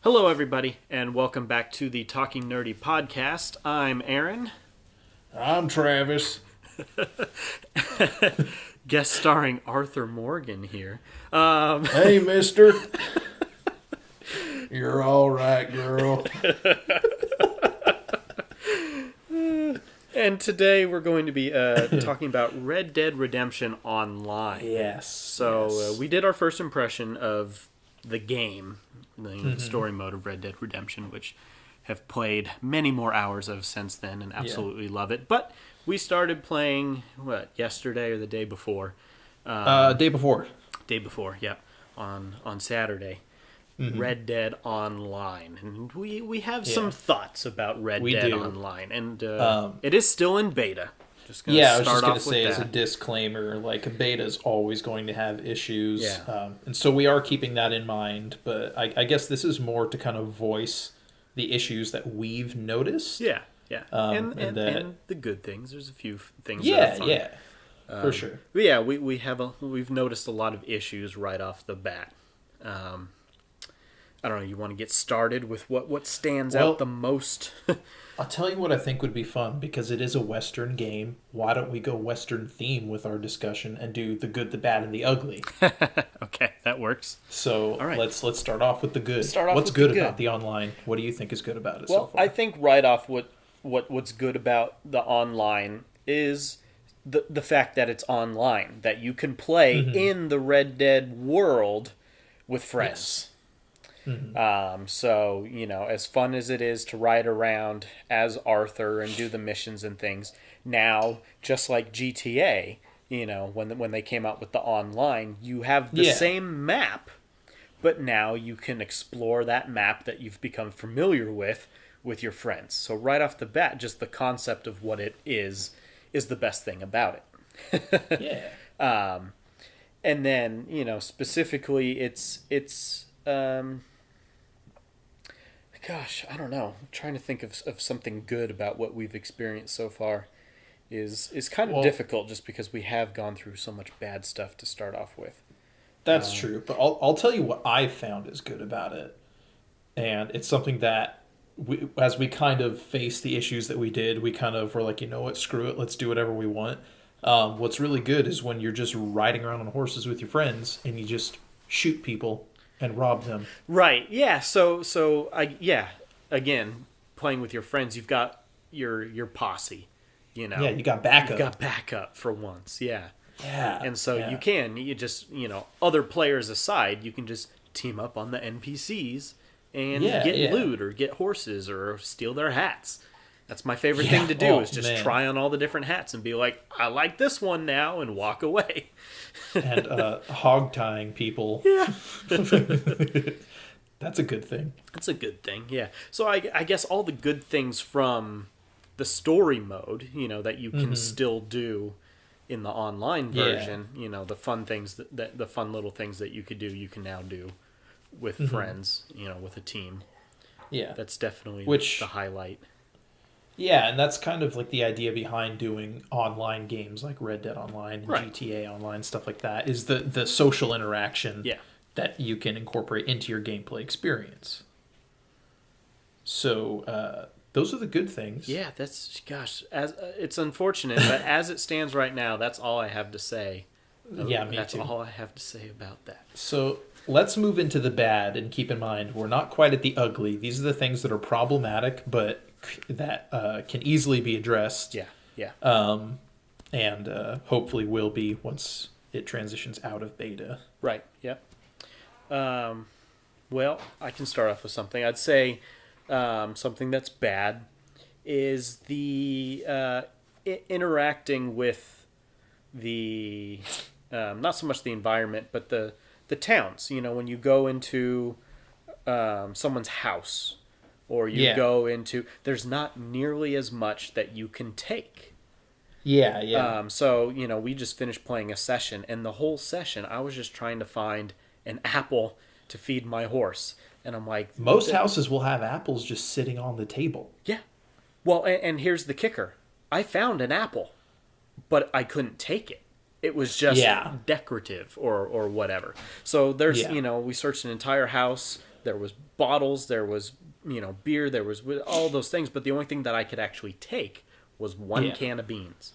Hello, everybody, and welcome back to the Talking Nerdy podcast. I'm Aaron. I'm Travis. Guest starring Arthur Morgan here. Hey, mister. You're all right, girl. And today we're going to be talking about Red Dead Redemption Online. Yes. So we did our first impression of the game, the story mode of Red Dead Redemption, which have played many more hours of since then and absolutely love it. But we started playing, yesterday or the day before? Day before. Day before, yeah, on Saturday. Red Dead Online, and we have some thoughts about Red Dead Online, and it is still in beta. Just gonna I was just going to to say as a disclaimer, like a beta is always going to have issues, Yeah. And so we are keeping that in mind. But I guess this is more to kind of voice the issues that we've noticed. Yeah, and the good things. There's a few things. that are fun. For sure. But yeah, we've noticed a lot of issues right off the bat. I don't know. You want to get started with what stands out the most? I'll tell you what I think would be fun, because it is a Western game. Why don't we go Western theme with our discussion and do the good, the bad, and the ugly? Okay, that works. So all right. let's start off with the good. What's good about the online? What do you think is good about it so far? I think right off what's good about the online is the fact that it's online, that you can play in the Red Dead world with friends. So, as fun as it is to ride around as Arthur and do the missions and things, now, just like GTA, when they came out with the online, you have the same map, but now you can explore that map that you've become familiar with your friends. So right off the bat, just the concept of what it is the best thing about it. And then, specifically, it's gosh, I don't know. I'm trying to think of something good about what we've experienced so far. Is kind of difficult just because we have gone through so much bad stuff to start off with. That's true, but I'll tell you what I found is good about it, and it's something that as we kind of faced the issues that we did, we kind of were like, you know what, screw it, let's do whatever we want. What's really good is when you're just riding around on horses with your friends and you just shoot people and rob them. Right. Yeah. Again, playing with your friends, you've got your posse. Yeah, you got backup. You've got backup for once. Yeah. Yeah. And so you just other players aside, you can just team up on the NPCs and get loot or get horses or steal their hats. That's my favorite thing to do is just try on all the different hats and be like, I like this one now, and walk away. And hog tying people. Yeah. That's a good thing. That's a good thing, yeah. So I guess all the good things from the story mode, that you can still do in the online version, the fun things that the fun little things that you could do, you can now do with friends, with a team. Yeah. That's definitely the highlight. Yeah, and that's kind of like the idea behind doing online games like Red Dead Online and GTA Online, stuff like that, is the social interaction that you can incorporate into your gameplay experience. So those are the good things. Yeah, it's unfortunate, but as it stands right now, that's all I have to say. Yeah, me That's too. all I have to say about that. So let's move into the bad, and keep in mind, we're not quite at the ugly. These are the things that are problematic, but that can easily be addressed. Yeah. And hopefully will be once it transitions out of beta. Right, yep. Well, I can start off with something. I'd say something that's bad is the interacting with the, not so much the environment, but the towns. When you go into someone's house, or you go into, there's not nearly as much that you can take. Yeah. So, we just finished playing a session, and the whole session I was just trying to find an apple to feed my horse. And I'm like... Most houses will have apples just sitting on the table. Yeah. Well, and here's the kicker. I found an apple, but I couldn't take it. It was just decorative or whatever. So there's, we searched an entire house there was bottles, there was, beer, there was all those things, but the only thing that I could actually take was one can of beans.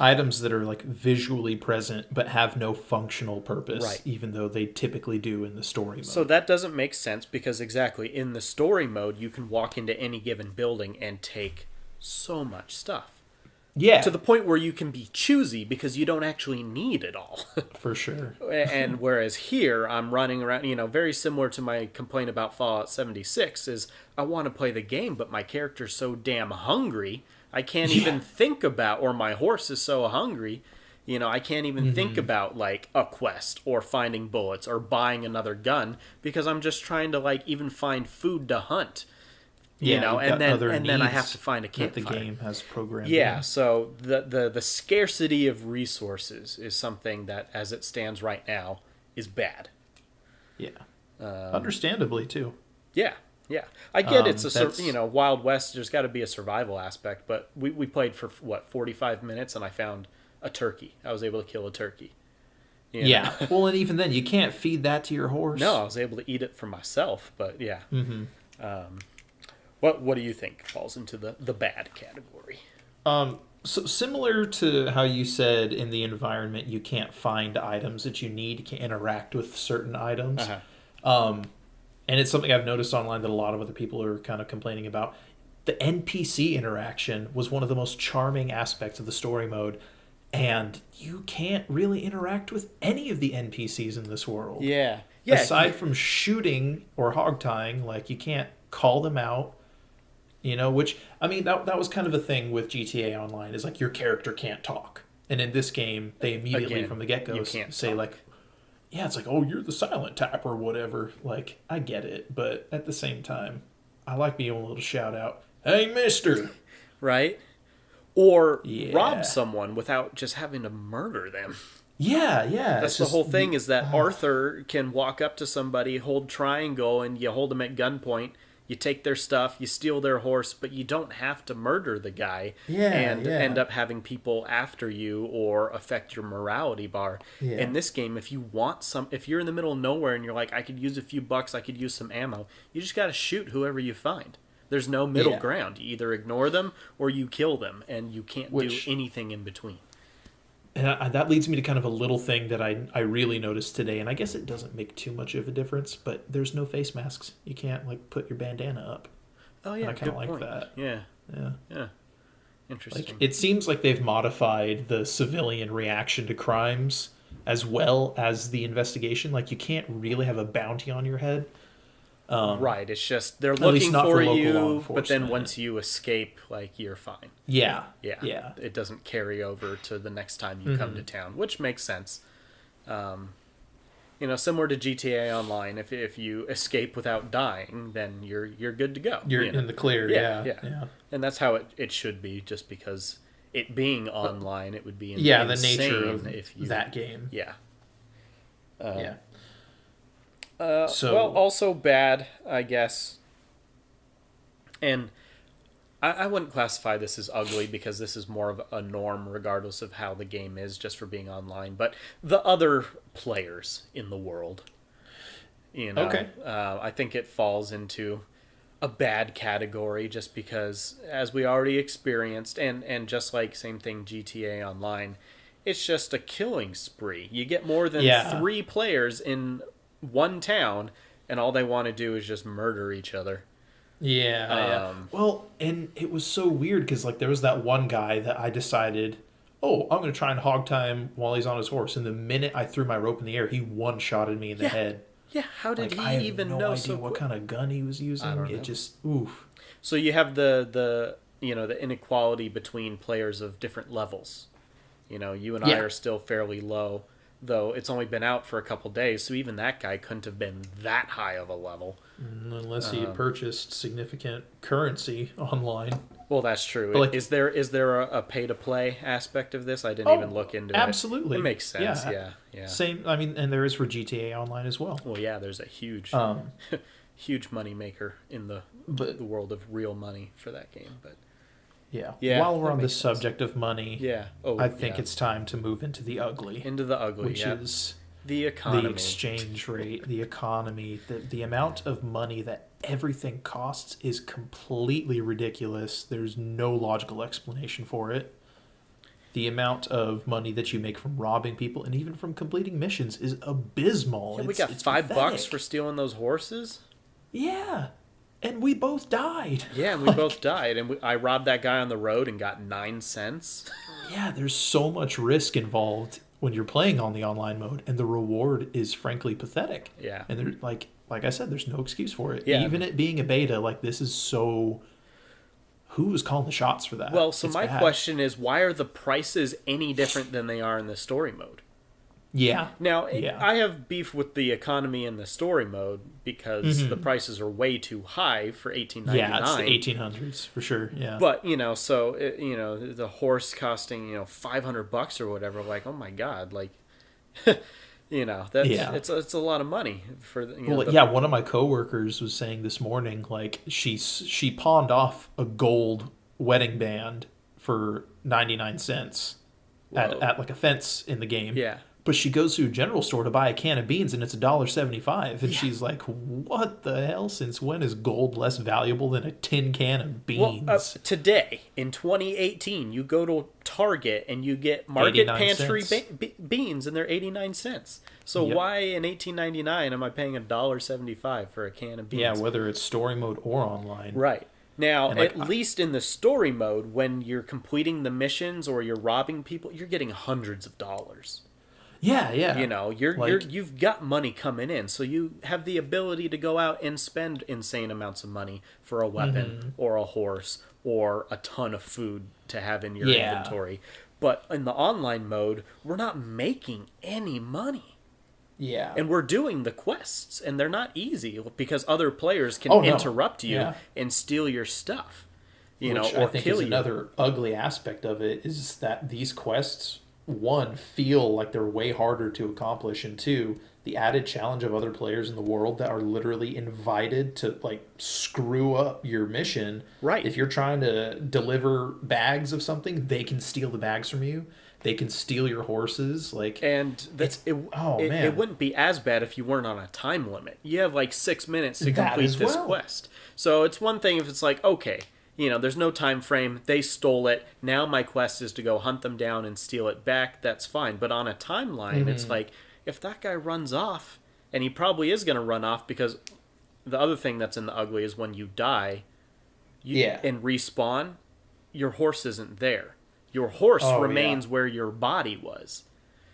Items that are like visually present but have no functional purpose, Right. even though they typically do in the story mode. So that doesn't make sense because exactly in the story mode, you can walk into any given building and take so much stuff. Yeah. To the point where you can be choosy because you don't actually need it all. For sure. And whereas here, I'm running around, very similar to my complaint about Fallout 76 is I want to play the game, but my character's so damn hungry, I can't even think about, or my horse is so hungry, I can't even think about, like, a quest or finding bullets or buying another gun because I'm just trying to, like, even find food to hunt. And then I have to find a campfire. That the game has programmed. Yeah, in. so the scarcity of resources is something that, as it stands right now, is bad. Yeah, understandably too. Yeah. I get Wild West. There's got to be a survival aspect, but we played for 45 minutes, and I found a turkey. I was able to kill a turkey. Yeah, well, and even then, you can't feed that to your horse. No, I was able to eat it for myself, but yeah. What do you think falls into the bad category? So similar to how you said in the environment you can't find items that you need, you can't interact with certain items. And it's something I've noticed online that a lot of other people are kind of complaining about. The NPC interaction was one of the most charming aspects of the story mode, and you can't really interact with any of the NPCs in this world. Yeah. Aside from shooting or hog tying, like you can't call them out. Which, I mean, that was kind of a thing with GTA Online, is like your character can't talk. And in this game, they immediately from the get-go say like, yeah, it's like, oh, you're the silent type or whatever. Like, I get it. But at the same time, I like being able to shout out, hey, mister. Right? Or rob someone without just having to murder them. Yeah. That's the whole thing is that Arthur can walk up to somebody, hold triangle, and you hold them at gunpoint. You take their stuff, you steal their horse, but you don't have to murder the guy and end up having people after you or affect your morality bar. Yeah. In this game, if you're in the middle of nowhere and you're like, I could use a few bucks, I could use some ammo, you just got to shoot whoever you find. There's no middle ground. You either ignore them or you kill them, and you can't do anything in between. And that leads me to kind of a little thing that I really noticed today, and I guess it doesn't make too much of a difference, but there's no face masks. You can't, like, put your bandana up. Oh, yeah, I kind of like that. Yeah. Interesting. Like, it seems like they've modified the civilian reaction to crimes as well as the investigation. Like, you can't really have a bounty on your head. Right, it's just they're looking for you, but then once you escape, like, you're fine. Yeah. It doesn't carry over to the next time you come to town, which makes sense. Similar to GTA Online, if you escape without dying, then you're good to go. You're in the clear. Yeah. And that's how it should be, just because it being online, it would be the nature of that game. Yeah. So, well, also bad, I guess. And I wouldn't classify this as ugly because this is more of a norm regardless of how the game is, just for being online. But the other players in the world, okay. I think it falls into a bad category just because, as we already experienced, and just like same thing GTA Online, it's just a killing spree. You get more than 3 players in one town, and all they want to do is just murder each other. Well, and it was so weird because, like, there was that one guy that I decided, I'm going to try and hog time while he's on his horse. And the minute I threw my rope in the air, he one-shotted me in the head. Yeah, how did he even know? I have no idea what kind of gun he was using. I don't know. It just, oof. So you have the inequality between players of different levels. You and I are still fairly low, though it's only been out for a couple days, so even that guy couldn't have been that high of a level. Unless he had purchased significant currency online. Well, that's true. Like, is there a pay-to-play aspect of this? I didn't even look into absolutely. It makes sense, yeah. Same, I mean, and there is for GTA Online as well. Well, yeah, there's a huge huge money maker in the world of real money for that game, but... Yeah. While we're on the subject of money, I think it's time to move into the ugly. Which is The The economy. exchange rate, the economy, the amount of money that everything costs is completely ridiculous. There's no logical explanation for it. The amount of money that you make from robbing people and even from completing missions is abysmal. Yeah, we got It's $5 for pathetic. stealing those horses. Yeah, and we both died. Yeah, and we both Like, died. And I robbed that guy on the road and got 9 cents. yeah, there's so much risk involved when you're playing on the online mode, and the reward is frankly pathetic. Yeah. And there, like I said, there's no excuse for it. Yeah. Even it being a beta, like this is so. Who was calling the shots for that? Well, so It's my bad. question is, why are the prices any different than they are in the story mode? Yeah. Now, Yeah. I have beef with the economy in the story mode because the prices are way too high for 18.99. Yeah, it's the 1800s for sure. Yeah. But so the horse costing $500 or whatever. Like, oh my god, like that's Yeah. it's a lot of money for Well, yeah, one of my coworkers was saying this morning, like she pawned off a gold wedding band for 99 cents at like a fence in the game. Yeah. But she goes to a general store to buy a can of beans and it's $1.75. And she's like, what the hell? Since when is gold less valuable than a tin can of beans? Well, today in 2018, you go to Target and you get Market 89 Pantry cents. beans, and they're 89 cents. So Yep. why in 18.99 am I paying $1.75 for a can of beans? Yeah, whether it's story mode or online. Right. Now, And, like, at least in the story mode, when you're completing the missions or you're robbing people, you're getting hundreds of dollars. Yeah, yeah. You've got money coming in, so you have the ability to go out and spend insane amounts of money for a weapon or a horse or a ton of food to have in your inventory. But in the online mode, we're not making any money. Yeah. And we're doing the quests, and they're not easy because other players can Oh, no. interrupt you Yeah. and steal your stuff. Which Or I think kill is you. another ugly aspect of it is that these quests, one, feel like they're way harder to accomplish, and two, the added challenge of other players in the world that are literally invited to like screw up your mission. Right. If you're trying to deliver bags of something, they can steal the bags from you. They can steal your horses. Like, And man. it wouldn't be as bad if you weren't on a time limit. You have like 6 minutes to That complete as this well. quest. So it's one thing if it's like, okay, there's no time frame. They stole it. Now my quest is to go hunt them down and steal it back. That's fine. But on a timeline, it's like, if that guy runs off, and he probably is going to run off because the other thing that's in the ugly is when you die and respawn, your horse isn't there. Your horse remains where your body was.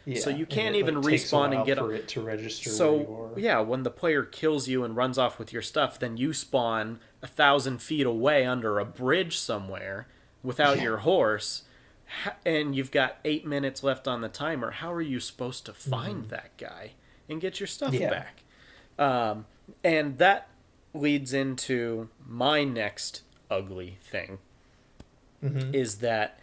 yeah. So you And can't it, even takes a respawn and while get for up. it to register where you So are. yeah, when the player kills you and runs off with your stuff, then you spawn 1,000 feet away under a bridge somewhere without your horse, and you've got 8 minutes left on the timer. How are you supposed to find that guy and get your stuff back? And that leads into my next ugly thing, is that,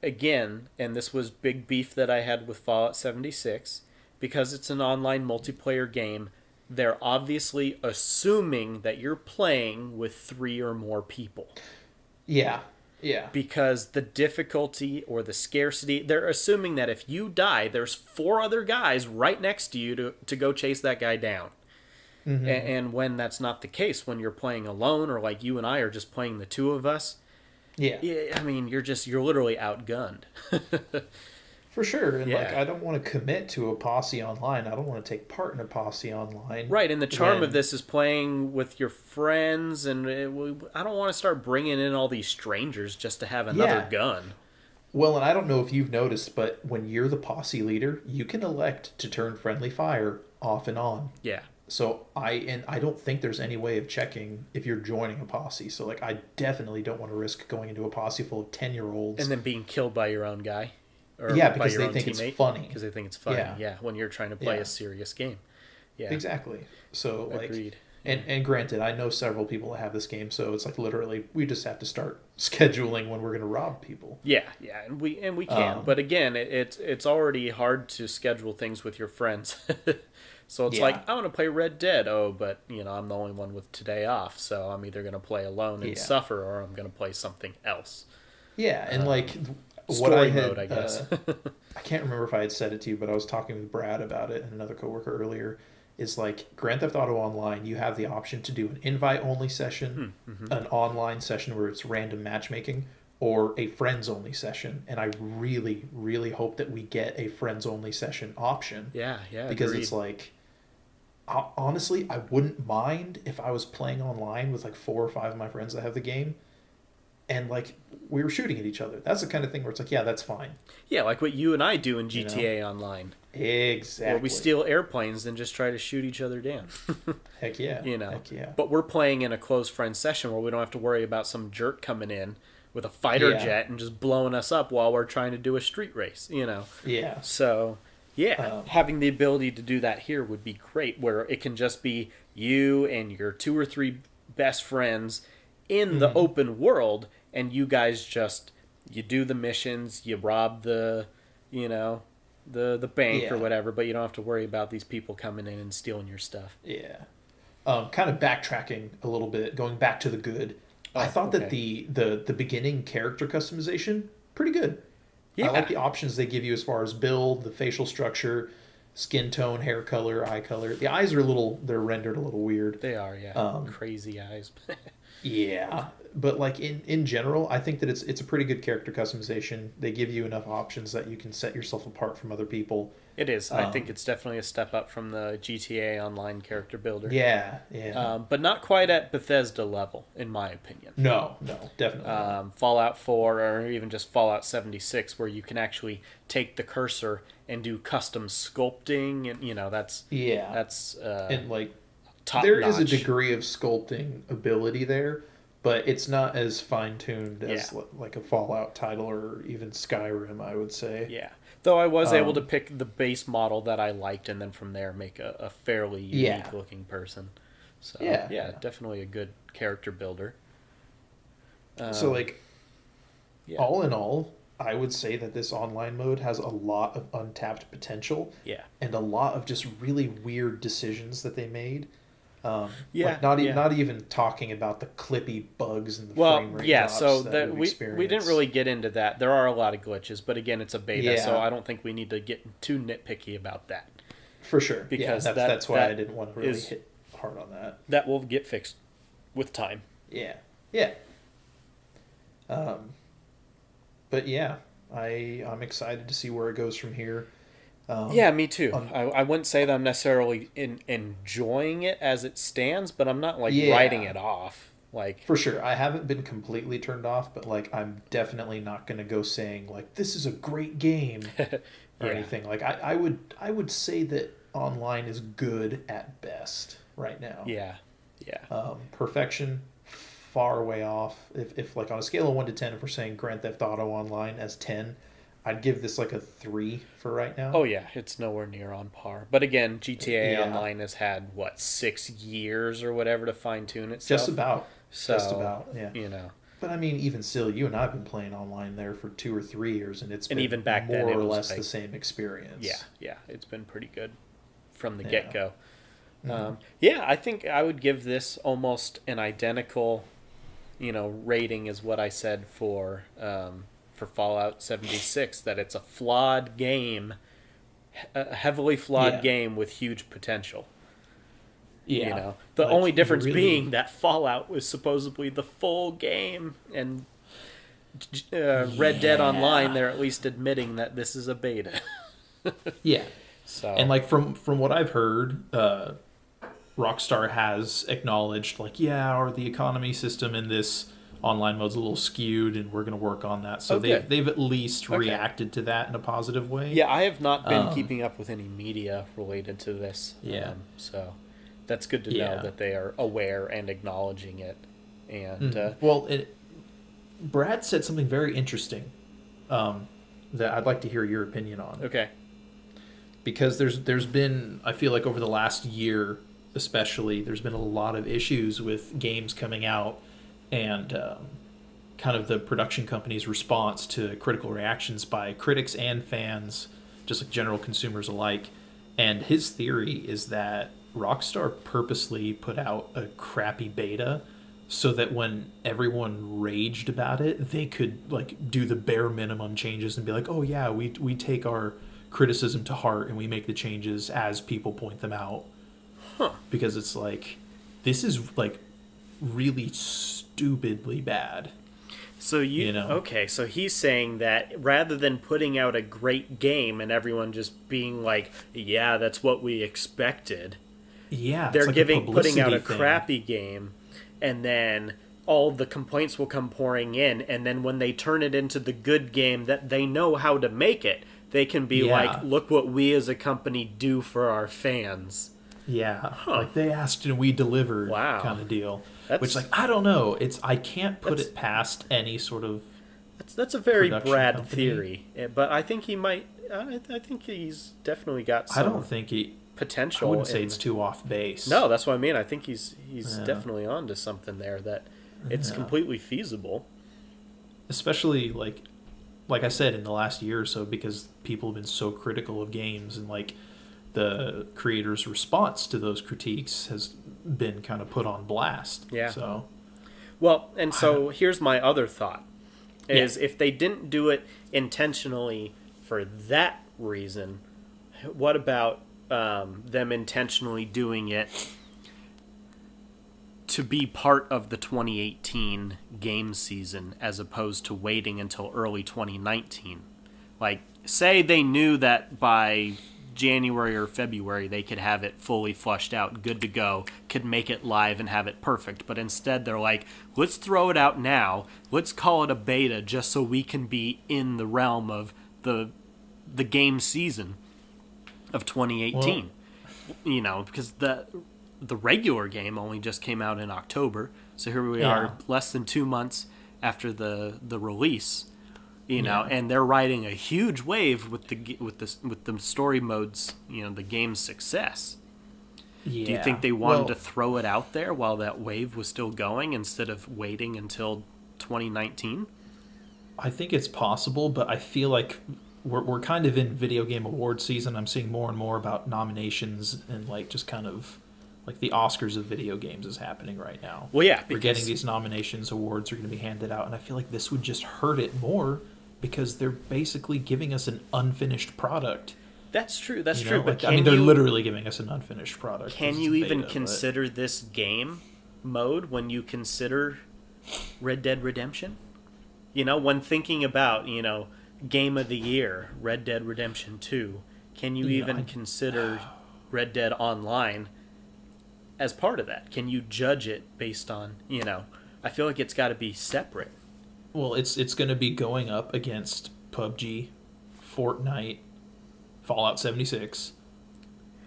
again, and this was big beef that I had with Fallout 76, because it's an online multiplayer game, they're obviously assuming that you're playing with 3 or more people. Yeah. Yeah. Because the difficulty or the scarcity, they're assuming that if you die, there's 4 other guys right next to you to go chase that guy down. And when that's not the case, when you're playing alone, or like you and I are just playing the 2 of us, Yeah. I mean, you're literally outgunned. For sure. And like, Yeah. I don't want to commit to a posse online. I don't want to take part in a posse online. Right, and the charm when- of this is playing with your friends, and I don't want to start bringing in all these strangers just to have another Yeah. gun. Well, and I don't know if you've noticed, but when you're the posse leader, you can elect to turn friendly fire off and on. Yeah. So I don't think there's any way of checking if you're joining a posse. So like, I definitely don't want to risk going into a posse full of 10-year-olds. And then being killed by your own guy. Or Yeah, by because your they own think it's teammate. funny. Because they think it's funny, Yeah. when you're trying to play Yeah. a serious game. Yeah. Exactly. So like, Agreed. and granted, I know several people that have this game, so it's like literally we just have to start scheduling when we're going to rob people. Yeah, and we can. But again, it's already hard to schedule things with your friends. So it's Yeah. like, I want to play Red Dead. Oh, but I'm the only one with today off, so I'm either going to play alone and Yeah. suffer, or I'm going to play something else. Yeah, and like what I Story had, mode, I guess. I can't remember if I had said it to you, but I was talking with Brad about it and another coworker earlier. Is like Grand Theft Auto Online, you have the option to do an invite only session, an online session where it's random matchmaking, or a friends only session. And I really, really hope that we get a friends only session option. Yeah, yeah, Because agreed. it's like, honestly, I wouldn't mind if I was playing online with like 4 or 5 of my friends that have the game, and like we were shooting at each other. That's the kind of thing where it's like, yeah, that's fine. Yeah, like what you and I do in You know? GTA Online. Exactly. Where we steal airplanes and just try to shoot each other down. Heck yeah. You know. Heck yeah. But we're playing in a close friend session where we don't have to worry about some jerk coming in with a fighter Yeah. jet and just blowing us up while we're trying to do a street race, you know. Yeah. So, yeah, having the ability to do that here would be great, where it can just be you and your 2 or 3 best friends in the open world, and you guys just, you do the missions, you rob the, you know, the bank or whatever, but you don't have to worry about these people coming in and stealing your stuff. Yeah. Kind of backtracking a little bit, going back to the good. I thought that the beginning character customization, pretty good. Yeah. I like the options they give you as far as build, the facial structure, skin tone, hair color, eye color. The eyes are they're rendered a little weird. They are, yeah. Crazy eyes. Yeah, but like in general, I think that it's a pretty good character customization. They give you enough options that you can set yourself apart from other people. It is. I think it's definitely a step up from the GTA Online character builder. Yeah, yeah. But not quite at Bethesda level, in my opinion. No, definitely not. Fallout 4 or even just Fallout 76, where you can actually take the cursor and do custom sculpting, and you know that's and like top there notch. is a degree of sculpting ability there, but it's not as fine tuned as like a Fallout title or even Skyrim, I would say. Yeah. Though I was able to pick the base model that I liked, and then from there make a fairly unique looking person. So yeah, definitely a good character builder. So like, all in all, I would say that this online mode has a lot of untapped potential. Yeah. And a lot of just really weird decisions that they made. Like not even talking about the clippy bugs and the frame rate drops so that we didn't really get into that. There are a lot of glitches, but again, it's a beta, so I don't think we need to get too nitpicky about that. For sure. Because that's why I didn't want to really hit hard on that. That will get fixed with time. Yeah. Yeah. But yeah, I'm excited to see where it goes from here. Yeah, me too. I wouldn't say that I'm necessarily enjoying it as it stands, but I'm not writing it off. Like, for sure, I haven't been completely turned off, but like I'm definitely not going to go saying like this is a great game or anything. Like I would say that online is good at best right now. Yeah. Perfection, far way off. If like on a scale of 1 to 10, if we're saying Grand Theft Auto Online as 10. I'd give this like a 3 for right now. Oh yeah, it's nowhere near on par. But again, GTA Online has had 6 years or whatever to fine tune itself. Just about. Yeah. You know. But I mean, even still, you and I have been playing online there for 2 or 3 years, and it's been even back more then, it or was less the same experience. Yeah, it's been pretty good from the get go. Mm-hmm. I think I would give this almost an identical, rating as what I said for Fallout 76, that it's a flawed game, a heavily flawed game with huge potential. Yeah. The only difference being that Fallout was supposedly the full game, and Red Dead Online, they're at least admitting that this is a beta. Yeah. So, and like from what I've heard, Rockstar has acknowledged or the economy system in this online mode's a little skewed, and we're going to work on that. So they've at least reacted to that in a positive way. Yeah, I have not been keeping up with any media related to this. Yeah. So that's good to know that they are aware and acknowledging it. And Brad said something very interesting that I'd like to hear your opinion on. Okay. Because there's been, I feel like over the last year especially, there's been a lot of issues with games coming out and kind of the production company's response to critical reactions by critics and fans, just like general consumers alike. And his theory is that Rockstar purposely put out a crappy beta so that when everyone raged about it, they could like do the bare minimum changes and be like, "Oh yeah, we take our criticism to heart and we make the changes as people point them out." Huh. Because it's like this is like really stupidly bad. So okay, so he's saying that rather than putting out a great game and everyone just being like, "Yeah, that's what we expected." Yeah, They're like putting out a thing. crappy game, and then all the complaints will come pouring in, and then when they turn it into the good game that they know how to make it, they can be like, "Look what we as a company do for our fans." Yeah, like they asked and we delivered, kind of deal. Which, like, I don't know. I can't put it past any sort of. That's a very Brad company. theory, but I think he might. I think he's definitely got some. I don't think he potential. I wouldn't say it's too off base. No, that's what I mean. I think he's definitely onto something there. That it's completely feasible. Especially like I said in the last year or so, because people have been so critical of games and like the creators' response to those critiques has been kind of put on blast. Yeah. So. Well, and so here's my other thought: is if they didn't do it intentionally for that reason, what about them intentionally doing it to be part of the 2018 game season as opposed to waiting until early 2019? Like, say they knew that by January or February they could have it fully flushed out, good to go, could make it live and have it perfect, but instead they're like, let's throw it out now, let's call it a beta just so we can be in the realm of the game season of 2018. Well, because the regular game only just came out in October, so here we are less than 2 months after the release. And they're riding a huge wave with the story modes, the game's success. Yeah. Do you think they wanted to throw it out there while that wave was still going instead of waiting until 2019? I think it's possible, but I feel like we're kind of in video game award season. I'm seeing more and more about nominations and like just kind of like the Oscars of video games is happening right now. Well, yeah, we're getting these nominations, awards are going to be handed out, and I feel like this would just hurt it more because they're basically giving us an unfinished product. That's true. That's true. But they're literally giving us an unfinished product. Can you even consider this game mode when you consider Red Dead Redemption? When thinking about, Game of the Year, Red Dead Redemption 2, can you even consider Red Dead Online as part of that? Can you judge it based on, I feel like it's got to be separate. Well, it's going to be going up against PUBG, Fortnite, Fallout 76.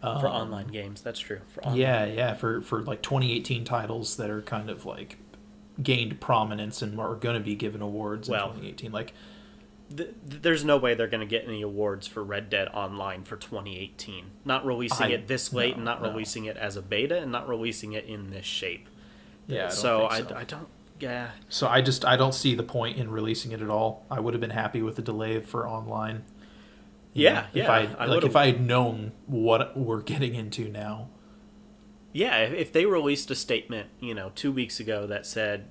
For online games, that's true. For like 2018 titles that are kind of like gained prominence and are going to be given awards in 2018. Like, there's no way they're going to get any awards for Red Dead Online for 2018. Not releasing it this late, and not releasing it as a beta, and not releasing it in this shape. Yeah, I don't. Yeah. So I don't see the point in releasing it at all. I would have been happy with the delay for online. If I had known what we're getting into now. Yeah, if they released a statement, 2 weeks ago that said,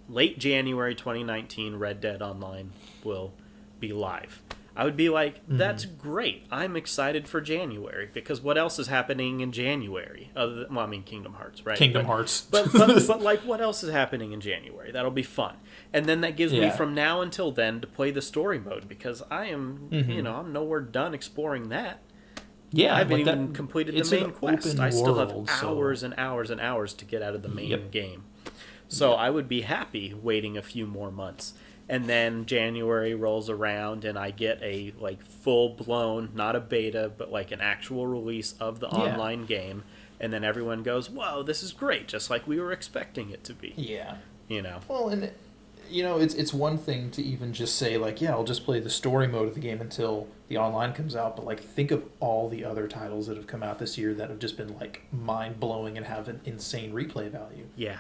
late January 2019, Red Dead Online will be live, I would be like, that's great. I'm excited for January, because what else is happening in January? Kingdom Hearts, right? Kingdom Hearts. But like, what else is happening in January? That'll be fun. And then that gives me from now until then to play the story mode, because I am, I'm nowhere done exploring that. Yeah, I haven't even completed the main quest. I still have hours so. and hours and hours to get out of the main game. So I would be happy waiting a few more months. And then January rolls around and I get a full-blown, not a beta, but like an actual release of the online game. And then everyone goes, whoa, this is great, just like we were expecting it to be. Yeah. Well, and it's one thing to even just say I'll just play the story mode of the game until the online comes out, but think of all the other titles that have come out this year that have just been mind-blowing and have an insane replay value. Yeah.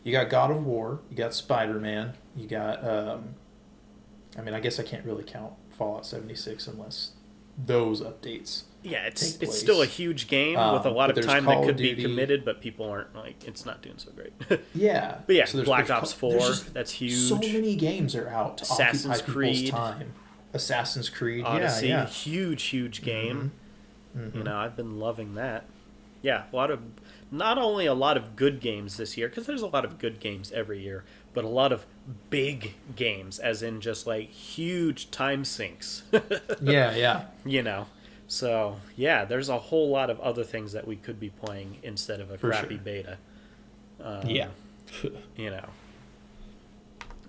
You got God of War, you got Spider-Man, you got I guess I can't really count Fallout 76 unless those updates Yeah, it's take it's place. still a huge game with a lot But of there's time Call that of could be Duty. committed, but people aren't like it's not doing so great. Yeah. But yeah, So there's, Black there's Ops there's 4, just that's so huge. many games are out to Assassin's occupy people's Creed, time. Assassin's Creed. Odyssey, Yeah. huge game. Mm-hmm. I've been loving that. Yeah, not only a lot of good games this year, because there's a lot of good games every year, but a lot of big games, as in just like huge time sinks. Yeah. So yeah, there's a whole lot of other things that we could be playing instead of a For crappy sure. beta. Yeah. You know,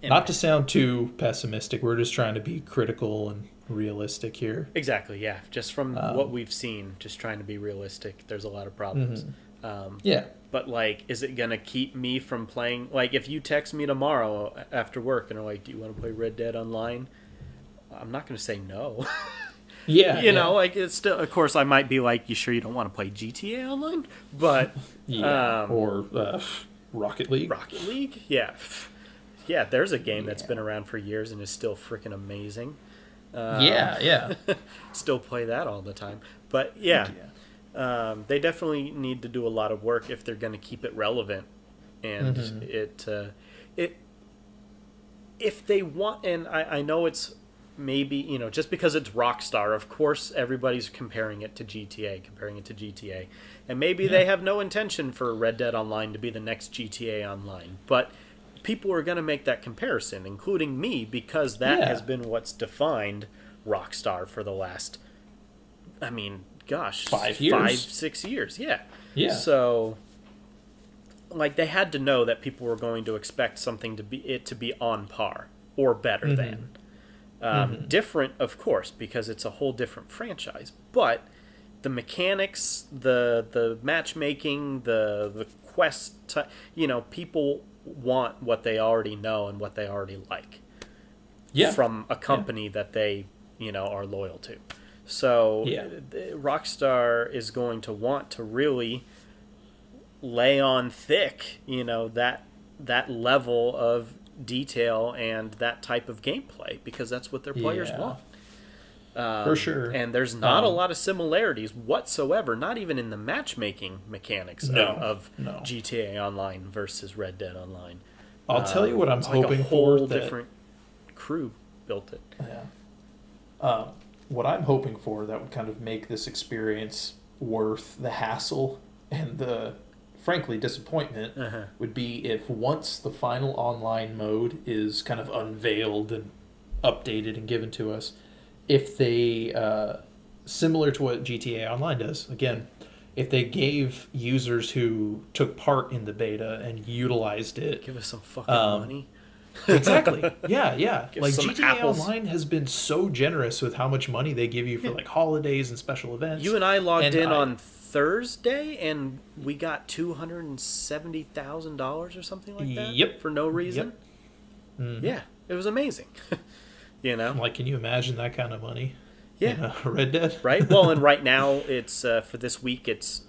Not to sound too pessimistic, we're just trying to be critical and realistic here. exactly. Yeah, just from what we've seen, just trying to be realistic. There's a lot of problems. Yeah. But like, is it gonna keep me from playing? Like, if you text me tomorrow after work and are like, "Do you want to play Red Dead Online?" I'm not gonna say no. Yeah. You know, like it's still. Of course, I might be like, "You sure you don't want to play GTA Online?" But Yeah. Or Rocket League. Rocket League, yeah, yeah. There's a game that's been around for years and is still freaking amazing. Yeah. Still play that all the time. But yeah, they definitely need to do a lot of work if they're going to keep it relevant, and it if they want. And I know it's maybe just because it's Rockstar, of course everybody's comparing it to GTA, and maybe they have no intention for Red Dead Online to be the next GTA Online, but people are going to make that comparison, including me, because that has been what's defined Rockstar for the last, I mean, gosh, 5 years, 6 years, yeah. So, like, they had to know that people were going to expect something to be on par or better than. Different, of course, because it's a whole different franchise. But the mechanics, the matchmaking, the quest, people want what they already know and what they already like. From a company that they, are loyal to. So Rockstar is going to want to really lay on thick, that level of detail and that type of gameplay, because that's what their players want. For sure. And there's not a lot of similarities whatsoever, not even in the matchmaking mechanics of GTA Online versus Red Dead Online. I'll tell you what I'm hoping like a for. whole different crew built it. What I'm hoping for that would kind of make this experience worth the hassle and the, frankly, disappointment would be if once the final online mode is kind of unveiled and updated and given to us, if they, similar to what GTA Online does, again, if they gave users who took part in the beta and utilized it... Give us some fucking money. Exactly. Yeah. Like, GTA apples. Online has been so generous with how much money they give you for, like, holidays and special events. You and I logged in on Thursday, and we got $270,000 or something like that. Yep. For no reason. Yep. Yeah, it was amazing. Like, can you imagine that kind of money? Yeah. Red Dead. Right. Well, and right now it's for this week it's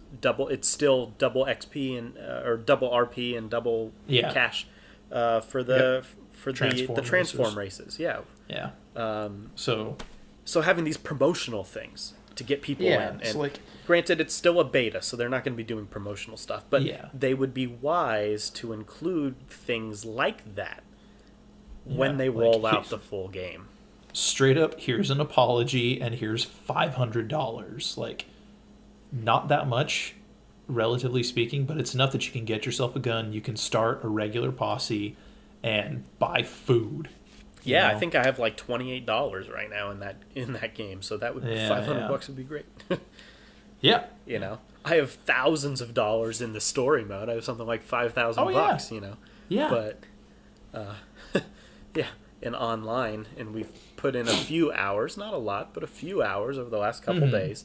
still double XP and or double RP and double cash for the transform races. Yeah. So having these promotional things to get people in, and so granted it's still a beta, so they're not going to be doing promotional stuff, but they would be wise to include things like that when they roll out the full game. Straight up, here's an apology and here's $500. Like, not that much, relatively speaking, but it's enough that you can get yourself a gun, you can start a regular posse, and buy food. Yeah, I think I have like $28 right now in that game, so that would $500 would be great. Yeah. I have thousands of dollars in the story mode. I have something like $5,000. Yeah. But in online, and we've put in a few hours, not a lot, but a few hours over the last couple days,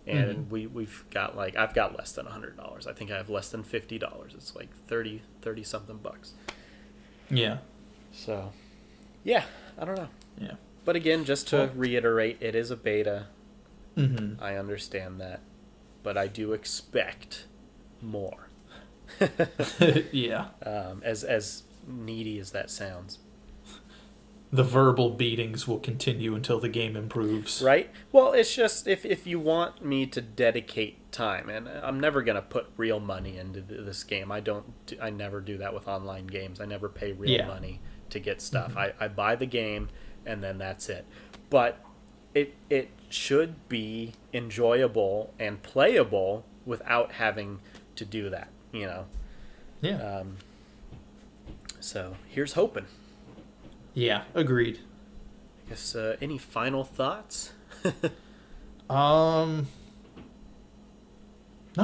and we've got I've got less than $100. I think I have less than $50. It's like 30 something bucks. Yeah. So, yeah, I don't know. Yeah. But again, just to reiterate, it is a beta. I understand that, but I do expect more. Yeah. As needy as that sounds. the verbal beatings will continue until the game improves. Right? Well, it's just if you want me to dedicate time, and I'm never going to put real money into this game. I never do that with online games. I never pay real money to get stuff. I buy the game and then that's it. But it should be enjoyable and playable without having to do that, you know. Yeah. So here's hoping. Yeah, agreed. I guess any final thoughts? Not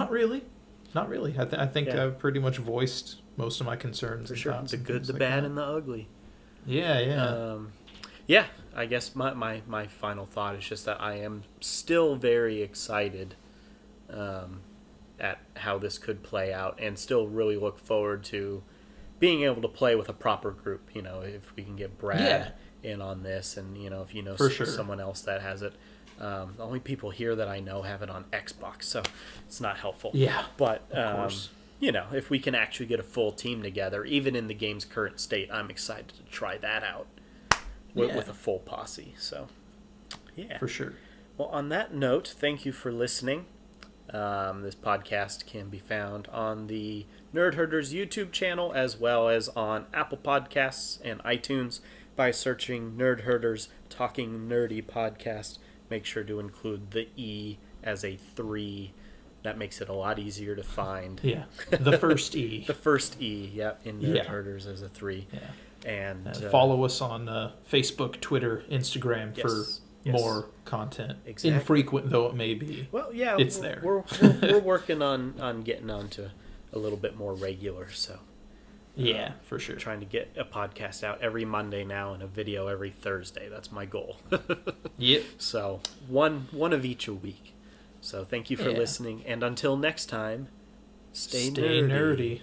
really. Not really. I think I've pretty much voiced most of my concerns. For sure. The good, the bad, and the ugly. Yeah. Yeah, I guess my final thought is just that I am still very excited at how this could play out, and still really look forward to being able to play with a proper group. You know, if we can get Brad in on this, and you know, if you know someone else that has it. The only people here that I know have it on Xbox, so it's not helpful. Yeah, but of course. You know, if we can actually get a full team together, even in the game's current state, I'm excited to try that out with a full posse. So, yeah. For sure. Well, on that note, thank you for listening. This podcast can be found on the Nerd Herders YouTube channel, as well as on Apple Podcasts and iTunes by searching Nerd Herders Talking Nerdy Podcast. Make sure to include the E as a 3. That makes it a lot easier to find. Yeah, the first E. The first E, in Nerd Herders as a 3. Yeah. And follow us on Facebook, Twitter, Instagram for more content. Exactly. Infrequent though it may be. Well, yeah, it's there. We're working on getting on to a little bit more regular, so. Yeah, for sure. Trying to get a podcast out every Monday now and a video every Thursday. That's my goal. Yep. So one of each a week. So thank you for listening, and until next time, stay nerdy.